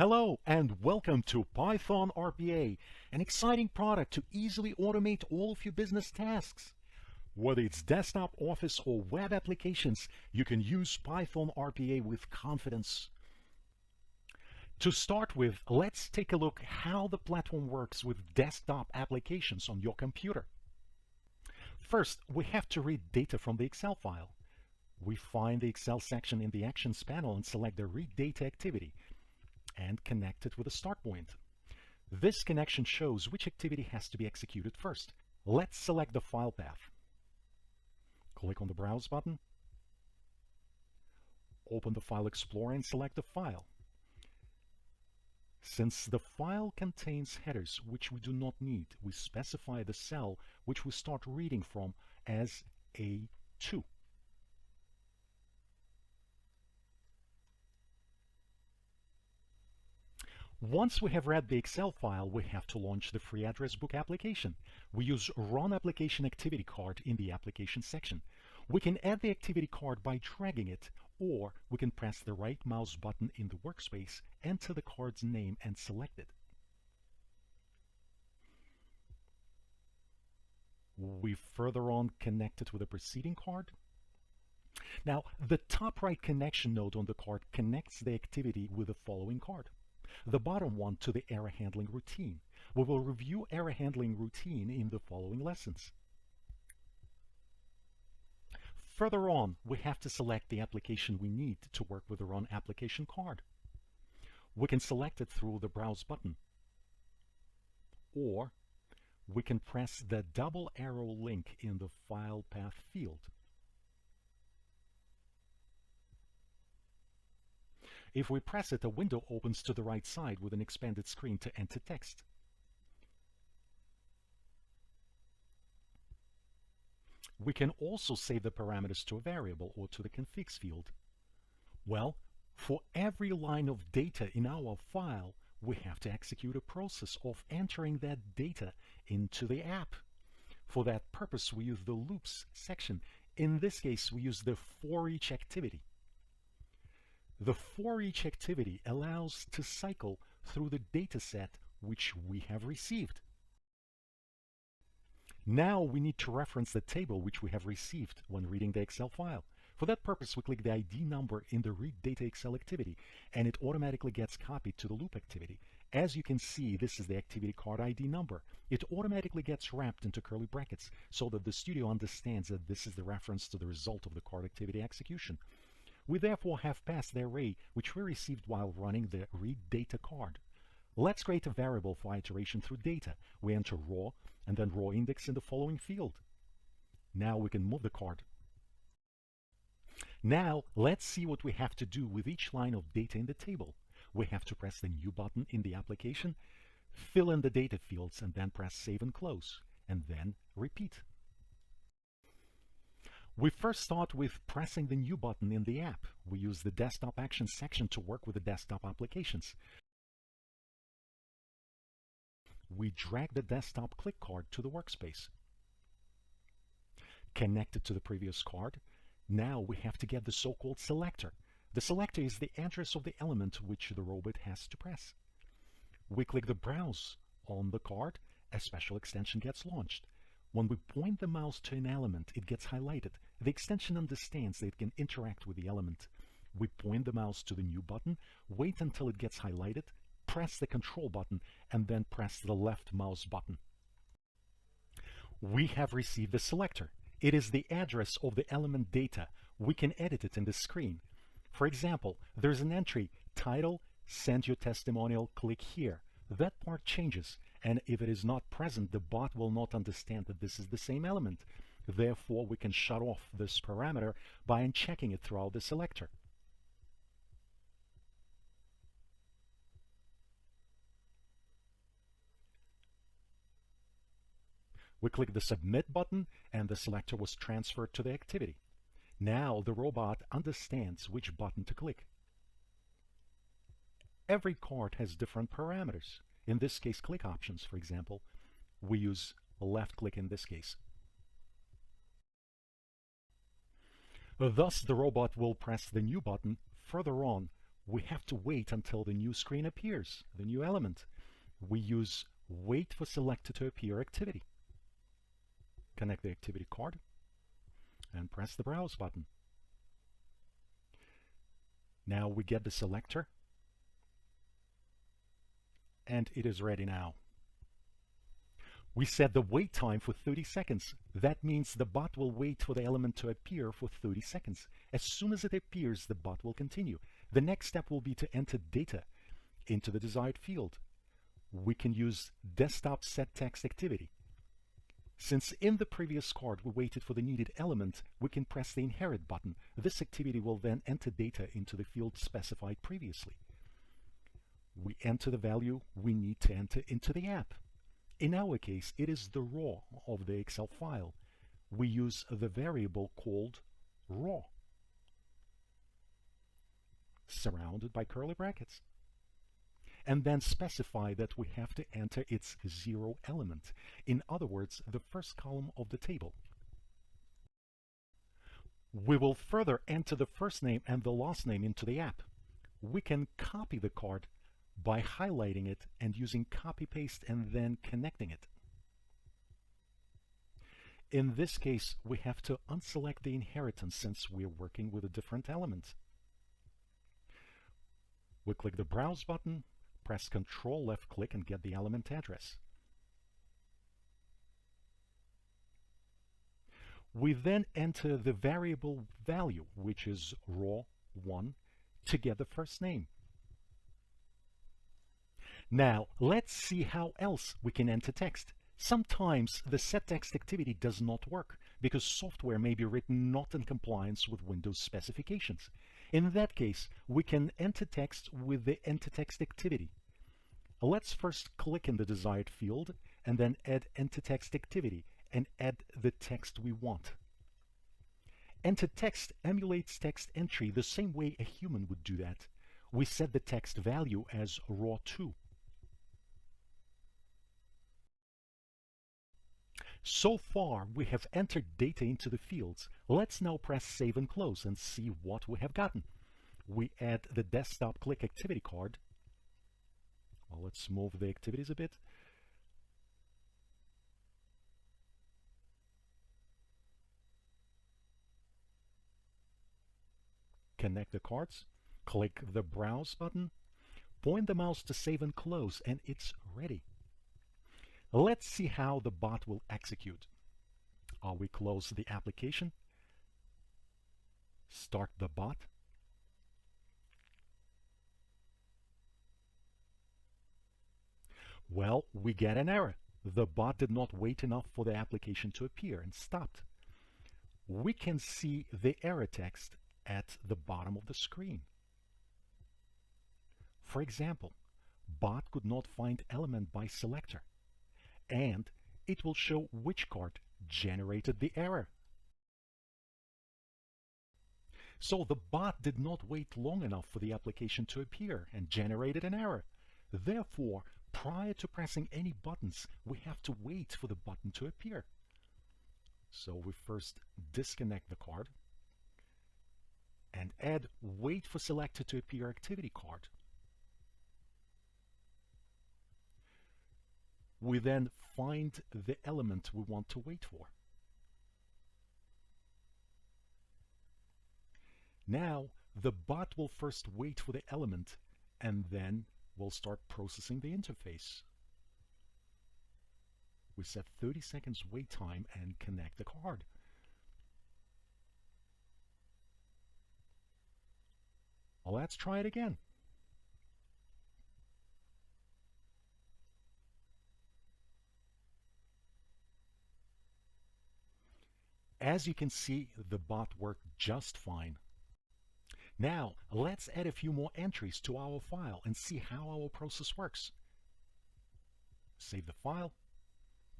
Hello and welcome to Python RPA, an exciting product to easily automate all of your business tasks. Whether it's desktop, office, or web applications, you can use Python RPA with confidence. To start with, let's take a look how the platform works with desktop applications on your computer. First, we have to read data from the Excel file. We find the Excel section in the Actions panel and select the Read Data activity and connect it with a start point. This connection shows which activity has to be executed first. Let's select the file path. Click on the Browse button. Open the File Explorer and select the file. Since the file contains headers which we do not need, we specify the cell which we start reading from as A2. Once we have read the Excel file, we have to launch the free address book application. We use Run Application Activity Card in the Application section. We can add the activity card by dragging it, or we can press the right mouse button in the workspace, enter the card's name, and select it. We further on connect it with a preceding card. Now, the top right connection node on the card connects the activity with the following card. The bottom one to the error handling routine. We will review error handling routine in the following lessons. Further on, we have to select the application we need to work with the Run Application card. We can select it through the Browse button, or we can press the double arrow link in the File Path field. If we press it, a window opens to the right side with an expanded screen to enter text. We can also save the parameters to a variable or to the configs field. Well, for every line of data in our file, we have to execute a process of entering that data into the app. For that purpose, we use the loops section. In this case, we use the for each activity. The for each activity allows to cycle through the data set which we have received. Now we need to reference the table which we have received when reading the Excel file. For that purpose, we click the ID number in the Read Data Excel activity, and it automatically gets copied to the loop activity. As you can see, this is the activity card ID number. It automatically gets wrapped into curly brackets so that the studio understands that this is the reference to the result of the card activity execution. We therefore have passed the array which we received while running the Read Data card. Let's create a variable for iteration through data. We enter raw and then raw index in the following field. Now we can move the card. Now let's see what we have to do with each line of data in the table. We have to press the New button in the application, fill in the data fields, and then press Save and Close, and then repeat. We first start with pressing the New button in the app. We use the Desktop Actions section to work with the desktop applications. We drag the desktop click card to the workspace. Connect it to the previous card. Now we have to get the so-called selector. The selector is the address of the element which the robot has to press. We click the Browse on the card. A special extension gets launched. When we point the mouse to an element, it gets highlighted. The extension understands that it can interact with the element. We point the mouse to the New button, wait until it gets highlighted, press the Control button, and then press the left mouse button. We have received the selector. It is the address of the element data. We can edit it in the screen. For example, there's an entry, title, send your testimonial, click here. That part changes, and if it is not present, the bot will not understand that this is the same element. Therefore, we can shut off this parameter by unchecking it throughout the selector. We click the Submit button, and the selector was transferred to the activity. Now the robot understands which button to click. Every card has different parameters. In this case, click options, for example. We use left click in this case. Thus, the robot will press the New button. Further on, we have to wait until the new screen appears, the new element. We use wait for selected to appear activity. Connect the activity card and press the browse button. Now we get the selector and it is ready now. We set the wait time for 30 seconds. That means the bot will wait for the element to appear for 30 seconds. As soon as it appears, the bot will continue. The next step will be to enter data into the desired field. We can use desktop set text activity. Since in the previous card we waited for the needed element, we can press the inherit button. This activity will then enter data into the field specified previously. We enter the value we need to enter into the app. In our case, it is the raw of the Excel file. We use the variable called raw, surrounded by curly brackets, and then specify that we have to enter its 0 element. In other words, the first column of the table. We will further enter the first name and the last name into the app. We can copy the card by highlighting it and using copy paste and then connecting it. In this case, we have to unselect the inheritance since we're working with a different element. We click the browse button, press Ctrl left click and get the element address. We then enter the variable value, which is raw1, to get the first name. Now, let's see how else we can enter text. Sometimes the set text activity does not work because software may be written not in compliance with Windows specifications. In that case, we can enter text with the enter text activity. Let's first click in the desired field and then add enter text activity and add the text we want. Enter text emulates text entry the same way a human would do that. We set the text value as raw2. So far, we have entered data into the fields. Let's now press Save and Close and see what we have gotten. We add the desktop click activity card. Well, let's move the activities a bit. Connect the cards, click the Browse button, point the mouse to Save and Close, and it's ready. Let's see how the bot will execute. We close the application, start the bot, well, we get an error. The bot did not wait enough for the application to appear and stopped. We can see the error text at the bottom of the screen. For example, bot could not find element by selector, and it will show which card generated the error. So the bot did not wait long enough for the application to appear and generated an error. Therefore, prior to pressing any buttons, we have to wait for the button to appear. So we first disconnect the card and add wait for selected to appear activity card. We then find the element we want to wait for. Now, the bot will first wait for the element and then we'll start processing the interface. We set 30 seconds wait time and connect the card. Well, let's try it again. As you can see, the bot worked just fine. Now, let's add a few more entries to our file and see how our process works. Save the file,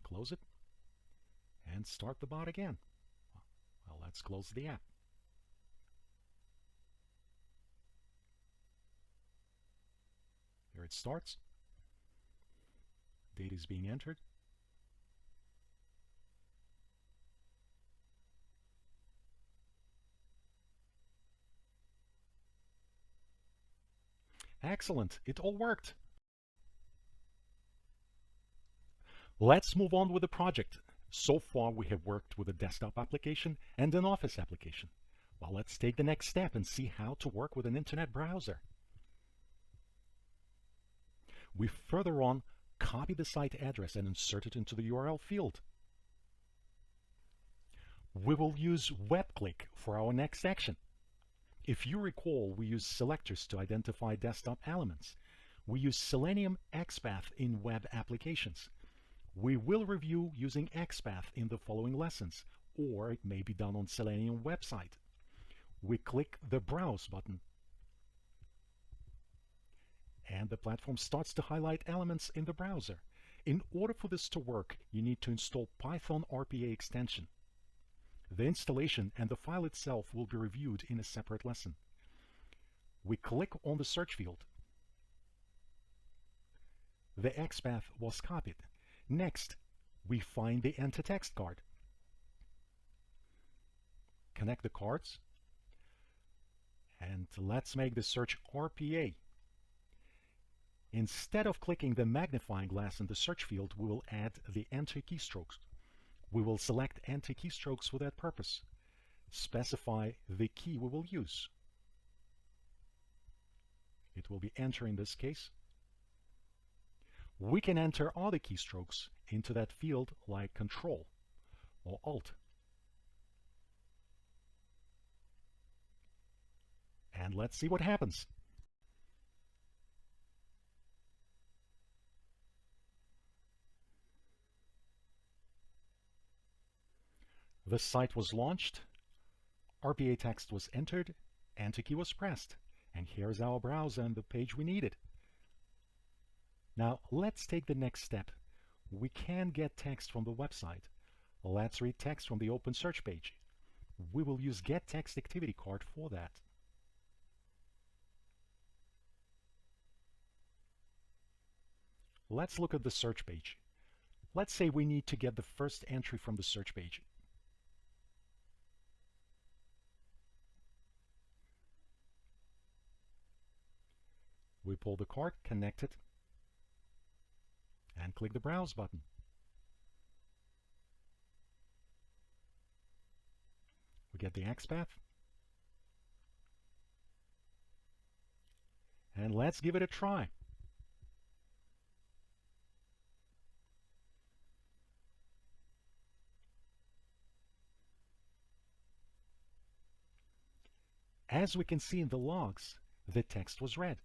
close it, and start the bot again. Well, let's close the app. Here it starts. Data is being entered. Excellent, it all worked. Let's move on with the project. So far we have worked with a desktop application and an Office application. Well, let's take the next step and see how to work with an internet browser. We further on copy the site address and insert it into the URL field. We will use WebClick for our next action. If you recall, we use selectors to identify desktop elements. We use Selenium XPath in web applications. We will review using XPath in the following lessons, or it may be done on Selenium website. We click the Browse button, and the platform starts to highlight elements in the browser. In order for this to work, you need to install Python RPA extension. The installation and the file itself will be reviewed in a separate lesson. We click on the search field. The XPath was copied. Next, we find the Enter Text card. Connect the cards, and let's make the search RPA. Instead of clicking the magnifying glass in the search field, we will add the Enter keystrokes. We will select Enter keystrokes for that purpose. Specify the key we will use. It will be Enter in this case. We can enter other keystrokes into that field like Control or Alt. And let's see what happens. The site was launched, RPA text was entered, Enter key was pressed, and here's our browser and the page we needed. Now let's take the next step. We can get text from the website. Let's read text from the open search page. We will use Get Text Activity Card for that. Let's look at the search page. Let's say we need to get the first entry from the search page. We pull the card, connect it, and click the Browse button. We get the XPath, and let's give it a try. As we can see in the logs, the text was read.